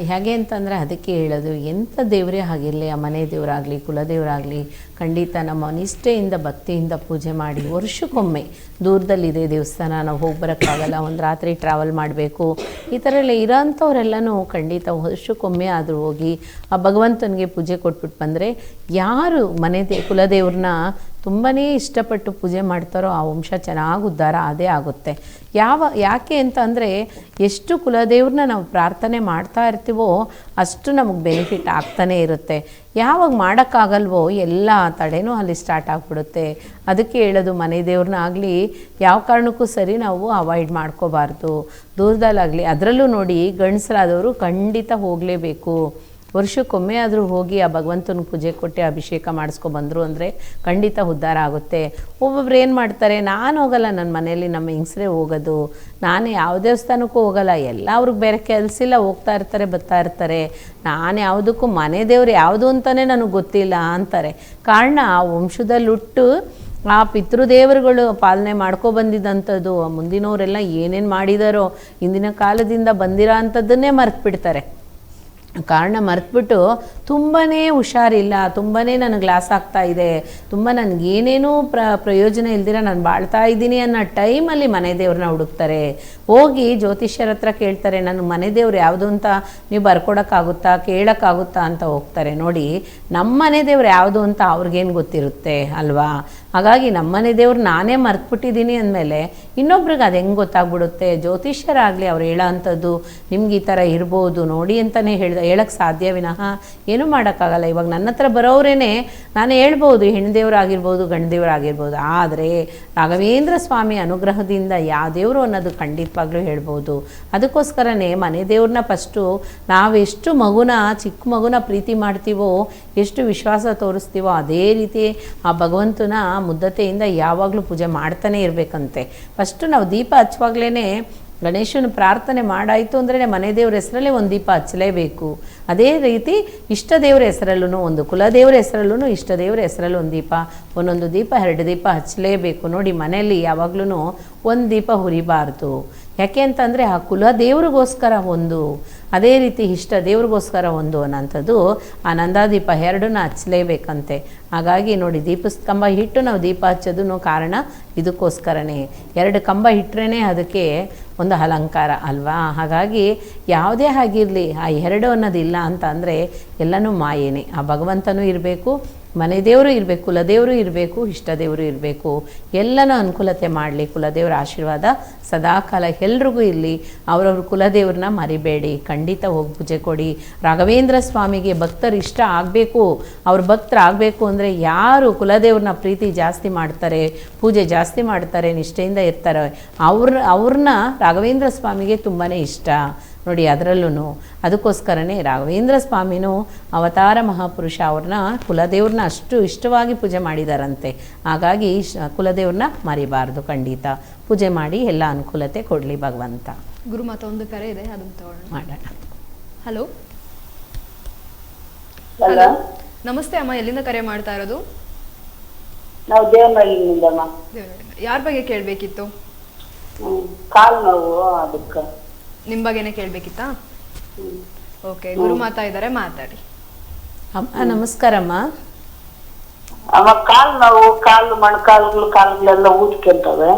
ಹೇಗೆ ಅಂತಂದರೆ ಅದಕ್ಕೆ ಹೇಳೋದು, ಎಂಥ ದೇವರೇ ಆಗಿರಲಿ, ಆ ಮನೆ ದೇವರಾಗಲಿ ಕುಲದೇವರಾಗಲಿ, ಖಂಡಿತ ನಮ್ಮ ನಿಷ್ಠೆಯಿಂದ ಭಕ್ತಿಯಿಂದ ಪೂಜೆ ಮಾಡಿ. ವರ್ಷಕ್ಕೊಮ್ಮೆ ದೂರದಲ್ಲಿದೆ ದೇವಸ್ಥಾನ, ನಾವು ಹೋಗಿ ಬರೋಕ್ಕಾಗಲ್ಲ, ಒಂದು ರಾತ್ರಿ ಟ್ರಾವೆಲ್ ಮಾಡಬೇಕು, ಈ ಥರ ಎಲ್ಲ ಇರೋಂಥವ್ರೆಲ್ಲನೂ ಖಂಡಿತ ವರ್ಷಕ್ಕೊಮ್ಮೆ ಆದರೂ ಹೋಗಿ ಆ ಭಗವಂತನಿಗೆ ಪೂಜೆ ಕೊಟ್ಬಿಟ್ಟು ಬಂದರೆ, ಯಾರು ಕುಲದೇವ್ರನ್ನ ತುಂಬಾ ಇಷ್ಟಪಟ್ಟು ಪೂಜೆ ಮಾಡ್ತಾರೋ ಆ ವಂಶ ಚೆನ್ನಾಗಿ ಉದ್ಧಾರ ಅದೇ ಆಗುತ್ತೆ. ಯಾಕೆ ಅಂತ ಅಂದರೆ, ಎಷ್ಟು ಕುಲದೇವ್ರನ್ನ ನಾವು ಪ್ರಾರ್ಥನೆ ಮಾಡ್ತಾ ಇರ್ತೀವೋ ಅಷ್ಟು ನಮಗೆ ಬೆನಿಫಿಟ್ ಆಗ್ತಾನೇ ಇರುತ್ತೆ. ಯಾವಾಗ ಮಾಡೋಕ್ಕಾಗಲ್ವೋ ಎಲ್ಲ ತಡೆನೂ ಅಲ್ಲಿ ಸ್ಟಾರ್ಟ್ ಆಗಿಬಿಡುತ್ತೆ. ಅದಕ್ಕೆ ಹೇಳೋದು, ಮನೆ ದೇವ್ರನ್ನ ಆಗಲಿ ಯಾವ ಕಾರಣಕ್ಕೂ ಸರಿ ನಾವು ಅವಾಯ್ಡ್ ಮಾಡ್ಕೋಬಾರ್ದು. ದೂರದಲ್ಲಾಗಲಿ, ಅದರಲ್ಲೂ ನೋಡಿ ಗಂಡಸರಾದವರು ಖಂಡಿತ ಹೋಗಲೇಬೇಕು. ವರ್ಷಕ್ಕೊಮ್ಮೆ ಆದರೂ ಹೋಗಿ ಆ ಭಗವಂತನ ಪೂಜೆ ಕೊಟ್ಟು ಅಭಿಷೇಕ ಮಾಡಿಸ್ಕೊಬಂದರು ಅಂದರೆ ಖಂಡಿತ ಉದ್ಧಾರ ಆಗುತ್ತೆ. ಒಬ್ಬೊಬ್ರು ಏನು ಮಾಡ್ತಾರೆ, ನಾನು ಹೋಗಲ್ಲ, ನನ್ನ ಮನೆಯಲ್ಲಿ ನಮ್ಮ ಹೆಂಗಸ್ರೇ ಹೋಗೋದು, ನಾನು ಯಾವ ದೇವಸ್ಥಾನಕ್ಕೂ ಹೋಗಲ್ಲ, ಎಲ್ಲ ಅವ್ರಿಗೆ ಬೇರೆ ಕೆಲಸ ಇಲ್ಲ, ಹೋಗ್ತಾ ಇರ್ತಾರೆ ಬರ್ತಾ ಇರ್ತಾರೆ, ನಾನು ಯಾವುದಕ್ಕೂ ಮನೆ ದೇವ್ರು ಯಾವುದು ಅಂತಲೇ ನನಗೆ ಗೊತ್ತಿಲ್ಲ ಅಂತಾರೆ. ಕಾರಣ ಆ ವಂಶದಲ್ಲಿ ಹುಟ್ಟು ಆ ಪಿತೃದೇವರುಗಳು ಪಾಲನೆ ಮಾಡ್ಕೊಬಂದಿದ್ದಂಥದ್ದು, ಮುಂದಿನವರೆಲ್ಲ ಏನೇನು ಮಾಡಿದಾರೋ ಇಂದಿನ ಕಾಲದಿಂದ ಬಂದಿರೋ ಅಂಥದ್ದನ್ನೇ ಮರೆತುಬಿಡ್ತಾರೆ. ಕಾರಣ ಮರೆತುಬಿಟ್ಟು ತುಂಬಾ ಹುಷಾರಿಲ್ಲ, ತುಂಬಾ ನನಗೆ ಲಾಸ್ ಆಗ್ತಾಯಿದೆ, ತುಂಬ ನನಗೇನೇನೂ ಪ್ರಯೋಜನ ಇಲ್ದಿರ ನಾನು ಬಾಳ್ತಾ ಇದ್ದೀನಿ ಅನ್ನೋ ಟೈಮಲ್ಲಿ ಮನೆ ದೇವ್ರನ್ನ ಹುಡುಕ್ತಾರೆ. ಹೋಗಿ ಜ್ಯೋತಿಷ್ಯರ ಹತ್ರ ಕೇಳ್ತಾರೆ, ನನ್ನ ಮನೆ ದೇವ್ರು ಯಾವುದು ಅಂತ ನೀವು ಬರ್ಕೊಡೋಕ್ಕಾಗುತ್ತಾ, ಕೇಳೋಕ್ಕಾಗುತ್ತಾ ಅಂತ ಹೋಗ್ತಾರೆ. ನೋಡಿ, ನಮ್ಮ ಮನೆ ದೇವ್ರು ಯಾವುದು ಅಂತ ಅವ್ರಿಗೇನು ಗೊತ್ತಿರುತ್ತೆ ಅಲ್ವಾ? ಹಾಗಾಗಿ ನಮ್ಮನೆ ದೇವ್ರು ನಾನೇ ಮರ್ತ್ಬಿಟ್ಟಿದ್ದೀನಿ ಅಂದಮೇಲೆ ಇನ್ನೊಬ್ರಿಗೆ ಅದು ಹೆಂಗೆ ಗೊತ್ತಾಗ್ಬಿಡುತ್ತೆ? ಜ್ಯೋತಿಷ್ಯರಾಗಲಿ ಅವ್ರು ಹೇಳೋ ಅಂಥದ್ದು ನಿಮ್ಗೆ ಈ ಥರ ಇರ್ಬೋದು ನೋಡಿ ಅಂತಲೇ ಹೇಳೋಕ್ಕೆ ಸಾಧ್ಯ ವಿನಃ ಏನೂ ಮಾಡೋಕ್ಕಾಗಲ್ಲ. ಇವಾಗ ನನ್ನ ಹತ್ರ ಬರೋರೇ ನಾನು ಹೇಳ್ಬೋದು, ಹೆಣ್ಣು ದೇವರಾಗಿರ್ಬೋದು ಗಂಡು ದೇವರಾಗಿರ್ಬೋದು, ಆದರೆ ರಾಘವೇಂದ್ರ ಸ್ವಾಮಿ ಅನುಗ್ರಹದಿಂದ ಯಾವ ದೇವರು ಅನ್ನೋದು ಖಂಡಿತವಾಗ್ಲೂ ಹೇಳ್ಬೋದು. ಅದಕ್ಕೋಸ್ಕರನೇ ಮನೆ ದೇವ್ರನ್ನ ಫಸ್ಟು ನಾವೆಷ್ಟು ಚಿಕ್ಕ ಮಗುನ ಪ್ರೀತಿ ಮಾಡ್ತೀವೋ, ಎಷ್ಟು ವಿಶ್ವಾಸ ತೋರಿಸ್ತೀವೋ ಅದೇ ರೀತಿ ಆ ಭಗವಂತನ ಮುದ್ದತೆಯಿಂದ ಯಾವಾಗಲೂ ಪೂಜೆ ಮಾಡ್ತಾನೆ ಇರಬೇಕಂತೆ. ಫಸ್ಟು ನಾವು ದೀಪ ಹಚ್ಚುವಾಗಲೇ ಗಣೇಶನ ಪ್ರಾರ್ಥನೆ ಮಾಡಾಯಿತು ಅಂದರೆ ಮನೆ ದೇವ್ರ ಹೆಸರಲ್ಲೇ ಒಂದು ದೀಪ ಹಚ್ಚಲೇಬೇಕು. ಅದೇ ರೀತಿ ಇಷ್ಟ ದೇವ್ರ ಹೆಸರಲ್ಲೂ, ಒಂದು ಕುಲದೇವ್ರ ಹೆಸರಲ್ಲೂ ಇಷ್ಟ ದೇವ್ರ ಹೆಸರಲ್ಲೂ ಒಂದು ದೀಪ, ಒಂದೊಂದು ದೀಪ 2 ದೀಪ ಹಚ್ಚಲೇಬೇಕು. ನೋಡಿ, ಮನೆಯಲ್ಲಿ ಯಾವಾಗಲೂ ಒಂದು ದೀಪ ಹುರಿಬಾರ್ದು. ಯಾಕೆ ಅಂತಂದರೆ ಆ ಕುಲದೇವ್ರಿಗೋಸ್ಕರ ಒಂದು, ಅದೇ ರೀತಿ ಇಷ್ಟ ದೇವ್ರಿಗೋಸ್ಕರ ಒಂದು ಅನ್ನೋಂಥದ್ದು ಆ ನಂದಾದೀಪ 2 ಹಚ್ಚಲೇಬೇಕಂತೆ. ಹಾಗಾಗಿ ನೋಡಿ, ದೀಪದ ಕಂಬ ಇಟ್ಟು ನಾವು ದೀಪ ಹಚ್ಚೋದು ಕಾರಣ ಇದಕ್ಕೋಸ್ಕರನೇ. 2 ಕಂಬ ಇಟ್ಟರೆ ಅದಕ್ಕೆ ಒಂದು ಅಲಂಕಾರ ಅಲ್ವಾ? ಹಾಗಾಗಿ ಯಾವುದೇ ಆಗಿರಲಿ ಆ 2 ಅನ್ನೋದಿಲ್ಲ ಅಂತ ಅಂದರೆ ಎಲ್ಲನೂ ಮಾಯೇನೆ. ಆ ಭಗವಂತನೂ ಇರಬೇಕು, ಮನೆ ದೇವರು ಇರಬೇಕು, ಕುಲದೇವರು ಇರಬೇಕು, ಇಷ್ಟ ದೇವರು ಇರಬೇಕು. ಎಲ್ಲನೂ ಅನುಕೂಲತೆ ಮಾಡಲಿ. ಕುಲದೇವರ ಆಶೀರ್ವಾದ ಸದಾಕಾಲ ಎಲ್ರಿಗೂ ಇರಲಿ. ಅವರವ್ರ ಕುಲದೇವ್ರನ್ನ ಮರಿಬೇಡಿ. ಖಂಡಿತ ಹೋಗಿ ಪೂಜೆ ಕೊಡಿ. ರಾಘವೇಂದ್ರ ಸ್ವಾಮಿಗೆ ಭಕ್ತರು ಇಷ್ಟ ಆಗಬೇಕು. ಅವ್ರ ಭಕ್ತರಾಗಬೇಕು ಅಂದರೆ ಯಾರು ಕುಲದೇವ್ರನ್ನ ಪ್ರೀತಿ ಜಾಸ್ತಿ ಮಾಡ್ತಾರೆ, ಪೂಜೆ ಜಾಸ್ತಿ ಮಾಡ್ತಾರೆ, ನಿಷ್ಠೆಯಿಂದ ಇರ್ತಾರೆ, ಅವ್ರನ್ನ ರಾಘವೇಂದ್ರ ಸ್ವಾಮಿಗೆ ತುಂಬಾ ಇಷ್ಟ ನೋಡಿ. ಅದಕ್ಕೋಸ್ಕರನೇ ರಾಘವೇಂದ್ರ ಸ್ವಾಮಿನೂ ಅವತಾರ ಮಹಾಪುರುಷ, ಅವ್ರನ್ನ ಕುಲದೇವ್ರನ್ನ ಅಷ್ಟು ಇಷ್ಟವಾಗಿ ಪೂಜೆ ಮಾಡಿದಾರಂತೆ. ಹಾಗಾಗಿ ಕುಲದೇವ್ರನ್ನ ಮರಿಬಾರ್ದು. ಖಂಡಿತ ಪೂಜೆ ಮಾಡಿ ಎಲ್ಲ ಅನುಕೂಲತೆ ಕೊಡಲಿ ಭಗವಂತ. ಗುರುಮಾತ ಒಂದು ಕರೆ ಇದೆ, ಅದನ್ನು ತಗೊಳ್ಳೋಣ. ಮಾಡೋಣ. ಹಲೋ ಹಲೋ, ನಮಸ್ತೆ ಅಮ್ಮ, ಎಲ್ಲಿಂದ ಕರೆ ಮಾಡ್ತಾ ಇರೋದು? ನಾವು ದೇವನಹಳ್ಳಿಯಿಂದಮ್ಮ. ಯಾರ ಬಗ್ಗೆ ಕೇಳಬೇಕಿತ್ತು? ಕಾಲು ನೋವು, ಅದಕ್ಕೆ ನಿಮ್ಮ ಬಗ್ಗೆನೇ ಕೇಳಬೇಕಿತ್ತಾ? ಓಕೆ, ಗುರುಮಾತಾ ಇದ್ದಾರೆ, ಮಾತಾಡಿ. ಅಮ್ಮ ನಮಸ್ಕಾರಮ್ಮ. ಅಮ್ಮ ಕಾಲು ನೋವು, ಕಾಲುಗಳೆಲ್ಲ ಊದ್ಕೊಂತವೆ.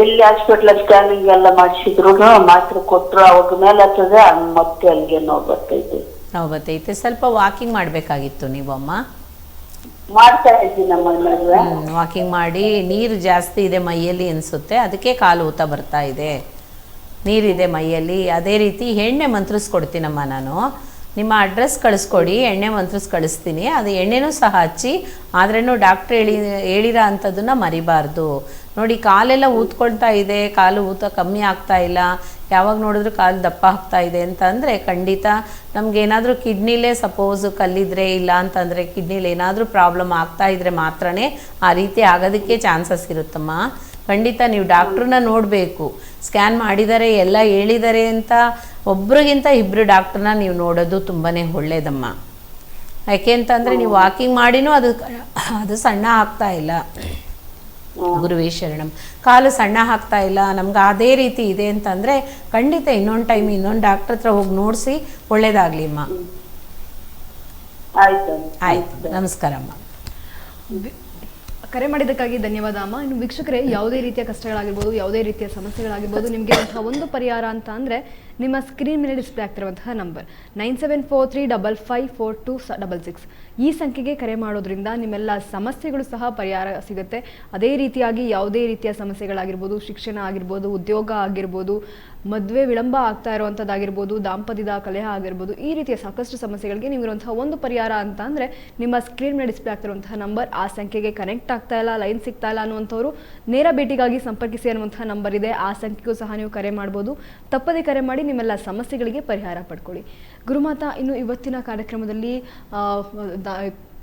ಎಲ್ಲಿ ಹಾಸ್ಪಿಟ್ಲ್ ಸ್ಕ್ಯಾನಿಂಗ್ ಎಲ್ಲ ಮಾಡಿಸಿದ್ರು, ಮಾತ್ರೆ ಕೊಟ್ರು, ಅವಾಗ ಮೇಲೆ ಹತ್ತದೆ, ಮತ್ತೆ ಅಲ್ಲಿಗೆ ನೋವು ಬರ್ತೈತೆ. ಸ್ವಲ್ಪ ವಾಕಿಂಗ್ ಮಾಡಬೇಕಾಗಿತ್ತು ನೀವು ಅಮ್ಮ. ಮಾಡ್ತಾ ಇದ್ದೀನಮ್ಮ. ವಾಕಿಂಗ್ ಮಾಡಿ. ನೀರು ಜಾಸ್ತಿ ಇದೆ ಮೈಯಲ್ಲಿ ಅನಿಸುತ್ತೆ, ಅದಕ್ಕೆ ಕಾಲು ಊತ ಬರ್ತಾ ಇದೆ. ನೀರಿದೆ ಮೈಯಲ್ಲಿ. ಅದೇ ರೀತಿ ಎಣ್ಣೆ ಮಂತ್ರಿಸ್ಕೊಡ್ತೀನಮ್ಮ ನಾನು. ನಿಮ್ಮ ಅಡ್ರೆಸ್ ಕಳಿಸ್ಕೊಡಿ, ಎಣ್ಣೆ ಕಳಿಸ್ತೀನಿ. ಅದು ಎಣ್ಣೆನೂ ಸಹ ಹಚ್ಚಿ. ಆದ್ರೂ ಡಾಕ್ಟ್ರ್ ಹೇಳಿರೋ ಅಂಥದ್ದನ್ನು ಮರಿಬಾರ್ದು ನೋಡಿ. ಕಾಲೆಲ್ಲ ಊದ್ಕೊಳ್ತಾ ಇದೆ, ಕಾಲು ಊತ ಕಮ್ಮಿ ಆಗ್ತಾ ಇಲ್ಲ, ಯಾವಾಗ ನೋಡಿದ್ರು ಕಾಲು ದಪ್ಪ ಆಗ್ತಾ ಇದೆ ಅಂತ ಅಂದರೆ ಖಂಡಿತ ನಮಗೇನಾದರೂ ಕಿಡ್ನಿಲೇ ಸಪೋಸ್ ಕಲ್ಲಿದ್ರೆ, ಇಲ್ಲ ಅಂತಂದರೆ ಕಿಡ್ನಿಲಿ ಏನಾದರೂ ಪ್ರಾಬ್ಲಮ್ ಆಗ್ತಾ ಇದ್ರೆ ಮಾತ್ರನೇ ಆ ರೀತಿ ಆಗೋದಕ್ಕೆ ಚಾನ್ಸಸ್ ಇರುತ್ತಮ್ಮ. ಖಂಡಿತ ನೀವು ಡಾಕ್ಟ್ರನ್ನ ನೋಡಬೇಕು. ಸ್ಕ್ಯಾನ್ ಮಾಡಿದ್ದಾರೆ, ಎಲ್ಲ ಹೇಳಿದ್ದಾರೆ ಅಂತ ಒಬ್ರಿಗಿಂತ ಇಬ್ಬರು ಡಾಕ್ಟ್ರನ್ನ ನೀವು ನೋಡೋದು ತುಂಬಾ ಒಳ್ಳೇದಮ್ಮ. ಯಾಕೆ ಅಂತಂದರೆ ನೀವು ವಾಕಿಂಗ್ ಮಾಡಿನೂ ಅದು ಸಣ್ಣ ಆಗ್ತಾ ಇಲ್ಲ. ಗುರುವೇ ಶರಣಂ. ಕಾಲು ಸಣ್ಣ ಆಗ್ತಾ ಇಲ್ಲ, ನಮ್ಗೆ ಅದೇ ರೀತಿ ಇದೆ ಅಂತಂದರೆ ಖಂಡಿತ ಇನ್ನೊಂದು ಟೈಮ್ ಇನ್ನೊಂದು ಡಾಕ್ಟ್ರ್ ಹತ್ರ ಹೋಗಿ ನೋಡಿಸಿ ಒಳ್ಳೇದಾಗಲಿ ಅಮ್ಮ. ಆಯ್ತು, ನಮಸ್ಕಾರಮ್ಮ. ಕರೆ ಮಾಡಿದ್ದಕ್ಕಾಗಿ ಧನ್ಯವಾದ ಅಮ್ಮ. ಇನ್ನು ವೀಕ್ಷಕರೇ, ಯಾವುದೇ ರೀತಿಯ ಕಷ್ಟಗಳಾಗಿರ್ಬೋದು, ಯಾವುದೇ ರೀತಿಯ ಸಮಸ್ಯೆಗಳಾಗಿರ್ಬೋದು, ನಿಮಗೆ ಒಂದು ಪರಿಹಾರ ಅಂತ ಅಂದರೆ ನಿಮ್ಮ ಸ್ಕ್ರೀನ್ ಮೇಲೆ ಡಿಸ್ಪ್ಲೇ ಆಗ್ತಿರುವಂತಹ ನಂಬರ್ 9743554266 ಈ ಸಂಖ್ಯೆಗೆ ಕರೆ ಮಾಡೋದ್ರಿಂದ ನಿಮ್ಮೆಲ್ಲ ಸಮಸ್ಯೆಗಳು ಸಹ ಪರಿಹಾರ ಸಿಗುತ್ತೆ. ಅದೇ ರೀತಿಯಾಗಿ ಯಾವುದೇ ರೀತಿಯ ಸಮಸ್ಯೆಗಳಾಗಿರ್ಬೋದು, ಶಿಕ್ಷಣ ಆಗಿರ್ಬೋದು, ಉದ್ಯೋಗ ಆಗಿರ್ಬೋದು, ಮದುವೆ ವಿಳಂಬ ಆಗ್ತಾ ಇರುವಂಥದ್ದಾಗಿರ್ಬೋದು, ದಾಂಪತ್ಯದ ಕಲಹ ಆಗಿರ್ಬೋದು, ಈ ರೀತಿಯ ಸಾಕಷ್ಟು ಸಮಸ್ಯೆಗಳಿಗೆ ನಿಮಗಿರುವಂತಹ ಒಂದು ಪರಿಹಾರ ಅಂತ ಅಂದರೆ ನಿಮ್ಮ ಸ್ಕ್ರೀನ್ ಮೇಲೆ ಡಿಸ್ಪ್ಲೇ ಆಗ್ತಿರುವಂತಹ ನಂಬರ್. ಆ ಸಂಖ್ಯೆಗೆ ಕನೆಕ್ಟ್ ಆಗ್ತಾ ಇಲ್ಲ, ಲೈನ್ ಸಿಗ್ತಾ ಇಲ್ಲ ಅನ್ನುವಂಥವ್ರು ನೇರ ಭೇಟಿಗಾಗಿ ಸಂಪರ್ಕಿಸಿ ಅನ್ನುವಂತಹ ನಂಬರ್ ಇದೆ. ಆ ಸಂಖ್ಯೆಗೂ ಸಹ ನೀವು ಕರೆ ಮಾಡ್ಬೋದು. ತಪ್ಪದೇ ಕರೆ ಮಾಡಿ ನಿಮ್ಮೆಲ್ಲ ಸಮಸ್ಯೆಗಳಿಗೆ ಪರಿಹಾರ ಪಡ್ಕೊಳ್ಳಿ. ಗುರುಮಾತಾ, ಇನ್ನು ಇವತ್ತಿನ ಕಾರ್ಯಕ್ರಮದಲ್ಲಿ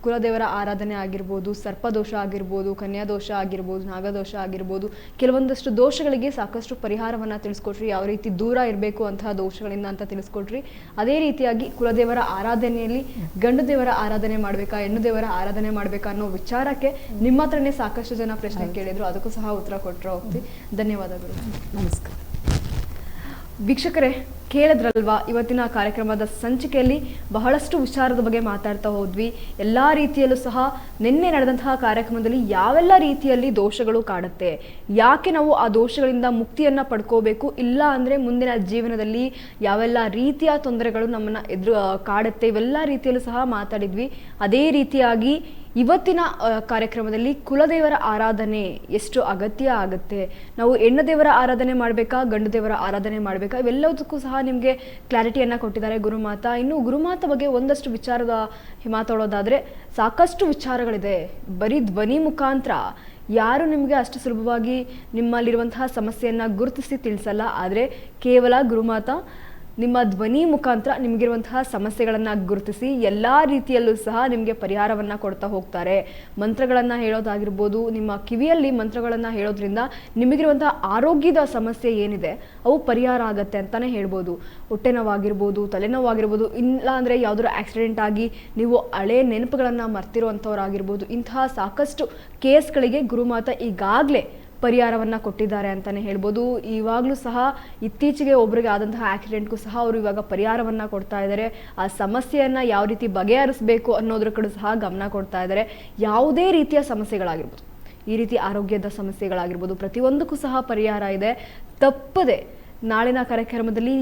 ಕುಲದೇವರ ಆರಾಧನೆ ಆಗಿರ್ಬೋದು, ಸರ್ಪದೋಷ ಆಗಿರ್ಬೋದು, ಕನ್ಯಾದೋಷ ಆಗಿರ್ಬೋದು, ನಾಗದೋಷ ಆಗಿರ್ಬೋದು, ಕೆಲವೊಂದಷ್ಟು ದೋಷಗಳಿಗೆ ಸಾಕಷ್ಟು ಪರಿಹಾರವನ್ನು ತಿಳಿಸ್ಕೊಟ್ರಿ. ಯಾವ ರೀತಿ ದೂರ ಇರಬೇಕು ಅಂತಹ ದೋಷಗಳಿಂದ ಅಂತ ತಿಳಿಸ್ಕೊಟ್ರಿ. ಅದೇ ರೀತಿಯಾಗಿ ಕುಲದೇವರ ಆರಾಧನೆಯಲ್ಲಿ ಗಂಡು ದೇವರ ಆರಾಧನೆ ಮಾಡಬೇಕಾ, ಹೆಣ್ಣು ದೇವರ ಆರಾಧನೆ ಮಾಡಬೇಕಾ ಅನ್ನೋ ವಿಚಾರಕ್ಕೆ ನಿಮ್ಮ ಹತ್ರನೇ ಸಾಕಷ್ಟು ಜನ ಪ್ರಶ್ನೆ ಕೇಳಿದ್ರು. ಅದಕ್ಕೂ ಸಹ ಉತ್ತರ ಕೊಟ್ಟರು. ಹೋಗ್ತಿ. ಧನ್ಯವಾದಗಳು. ನಮಸ್ಕಾರ. ವೀಕ್ಷಕರೇ, ಕೇಳಿದ್ರಲ್ವಾ, ಇವತ್ತಿನ ಕಾರ್ಯಕ್ರಮದ ಸಂಚಿಕೆಯಲ್ಲಿ ಬಹಳಷ್ಟು ವಿಚಾರದ ಬಗ್ಗೆ ಮಾತಾಡ್ತಾ ಹೋದ್ವಿ. ಎಲ್ಲ ರೀತಿಯಲ್ಲೂ ಸಹ ನಿನ್ನೆ ನಡೆದಂತಹ ಕಾರ್ಯಕ್ರಮದಲ್ಲಿ ಯಾವೆಲ್ಲ ರೀತಿಯಲ್ಲಿ ದೋಷಗಳು ಕಾಡುತ್ತೆ, ಯಾಕೆ ನಾವು ಆ ದೋಷಗಳಿಂದ ಮುಕ್ತಿಯನ್ನು ಪಡ್ಕೋಬೇಕು, ಇಲ್ಲ ಅಂದರೆ ಮುಂದಿನ ಜೀವನದಲ್ಲಿ ಯಾವೆಲ್ಲ ರೀತಿಯ ತೊಂದರೆಗಳು ನಮ್ಮನ್ನು ಕಾಡುತ್ತೆ, ಇವೆಲ್ಲ ರೀತಿಯಲ್ಲೂ ಸಹ ಮಾತಾಡಿದ್ವಿ. ಅದೇ ರೀತಿಯಾಗಿ ಇವತ್ತಿನ ಕಾರ್ಯಕ್ರಮದಲ್ಲಿ ಕುಲದೇವರ ಆರಾಧನೆ ಎಷ್ಟು ಅಗತ್ಯ ಆಗುತ್ತೆ, ನಾವು ಹೆಣ್ಣು ದೇವರ ಆರಾಧನೆ ಮಾಡಬೇಕಾ, ಗಂಡು ದೇವರ ಆರಾಧನೆ ಮಾಡಬೇಕಾ, ಇವೆಲ್ಲದಕ್ಕೂ ಸಹ ನಿಮಗೆ ಕ್ಲಾರಿಟಿಯನ್ನು ಕೊಟ್ಟಿದ್ದಾರೆ ಗುರುಮಾತಾ. ಇನ್ನು ಗುರುಮಾತಾ ಬಗ್ಗೆ ಒಂದಷ್ಟು ವಿಚಾರದ ಮಾತಾಡೋದಾದರೆ ಸಾಕಷ್ಟು ವಿಚಾರಗಳಿದೆ. ಬರೀ ಧ್ವನಿ ಮುಖಾಂತರ ಯಾರು ನಿಮಗೆ ಅಷ್ಟು ಸುಲಭವಾಗಿ ನಿಮ್ಮಲ್ಲಿರುವಂತಹ ಸಮಸ್ಯೆಯನ್ನು ಗುರುತಿಸಿ ತಿಳಿಸಲ್ಲ. ಆದರೆ ಕೇವಲ ಗುರುಮಾತಾ ನಿಮ್ಮ ಧ್ವನಿ ಮುಖಾಂತರ ನಿಮಗಿರುವಂತಹ ಸಮಸ್ಯೆಗಳನ್ನು ಗುರುತಿಸಿ ಎಲ್ಲ ರೀತಿಯಲ್ಲೂ ಸಹ ನಿಮಗೆ ಪರಿಹಾರವನ್ನು ಕೊಡ್ತಾ ಹೋಗ್ತಾರೆ. ಮಂತ್ರಗಳನ್ನು ಹೇಳೋದಾಗಿರ್ಬೋದು, ನಿಮ್ಮ ಕಿವಿಯಲ್ಲಿ ಮಂತ್ರಗಳನ್ನು ಹೇಳೋದ್ರಿಂದ ನಿಮಗಿರುವಂತಹ ಆರೋಗ್ಯದ ಸಮಸ್ಯೆ ಏನಿದೆ ಅವು ಪರಿಹಾರ ಆಗುತ್ತೆ ಅಂತಲೇ ಹೇಳ್ಬೋದು. ಹೊಟ್ಟೆ ನೋವಾಗಿರ್ಬೋದು, ತಲೆನೋವಾಗಿರ್ಬೋದು, ಇಲ್ಲ ಅಂದರೆ ಯಾವುದಾದ್ರು ಆಕ್ಸಿಡೆಂಟ್ ಆಗಿ ನೀವು ಹಳೆ ನೆನಪುಗಳನ್ನು ಮರ್ತಿರುವಂಥವ್ರಾಗಿರ್ಬೋದು, ಇಂತಹ ಸಾಕಷ್ಟು ಕೇಸ್ಗಳಿಗೆ ಗುರುಮಾತಾ ಈಗಾಗಲೇ ಪರಿಹಾರವನ್ನು ಕೊಟ್ಟಿದ್ದಾರೆ ಅಂತಲೇ ಹೇಳ್ಬೋದು. ಇವಾಗಲೂ ಸಹ ಇತ್ತೀಚೆಗೆ ಒಬ್ಬರಿಗೆ ಆದಂತಹ ಆಕ್ಸಿಡೆಂಟ್ಗೂ ಸಹ ಅವರು ಇವಾಗ ಪರಿಹಾರವನ್ನು ಕೊಡ್ತಾ ಇದ್ದಾರೆ. ಆ ಸಮಸ್ಯೆಯನ್ನು ಯಾವ ರೀತಿ ಬಗೆಹರಿಸಬೇಕು ಅನ್ನೋದ್ರ ಕಡೆ ಸಹ ಗಮನ ಕೊಡ್ತಾ ಇದ್ದಾರೆ. ಯಾವುದೇ ರೀತಿಯ ಸಮಸ್ಯೆಗಳಾಗಿರ್ಬೋದು, ಈ ರೀತಿ ಆರೋಗ್ಯದ ಸಮಸ್ಯೆಗಳಾಗಿರ್ಬೋದು, ಪ್ರತಿಯೊಂದಕ್ಕೂ ಸಹ ಪರಿಹಾರ ಇದೆ. ತಪ್ಪದೆ ನಾಳಿನ ಕಾರ್ಯಕ್ರಮದಲ್ಲಿ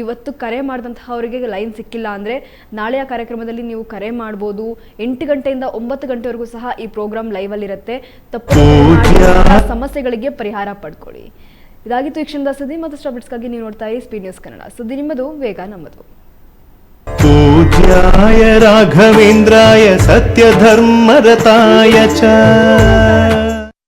ಇವತ್ತು ಕರೆ ಮಾಡಿದಂತಹವರಿಗೆ ಲೈನ್ ಸಿಕ್ಕಿಲ್ಲ ಅಂದರೆ ನಾಳೆಯ ಕಾರ್ಯಕ್ರಮದಲ್ಲಿ ನೀವು ಕರೆ ಮಾಡ್ಬೋದು. 8 ಗಂಟೆಯಿಂದ 9 ಗಂಟೆವರೆಗೂ ಸಹ ಈ ಪ್ರೋಗ್ರಾಮ್ ಲೈವಲ್ಲಿ ಇರುತ್ತೆ. ತಪ್ಪು ಸಮಸ್ಯೆಗಳಿಗೆ ಪರಿಹಾರ ಪಡ್ಕೊಳ್ಳಿ. ಇದಾಗಿತ್ತು ಈ ಕ್ಷಣದ ಸುದ್ದಿ. ಮತ್ತಷ್ಟು ಅಪ್ಡೇಟ್ಸ್ಗಾಗಿ ನೀವು ನೋಡ್ತಾ ಇರಿ ಸ್ಪೀಡ್ ನ್ಯೂಸ್ ಕನ್ನಡ. ಸುದ್ದಿ ನಿಮ್ಮದು, ವೇಗ ನಮ್ಮದು. पूज्याय राघवेन्द्राय सत्यधर्मरताय च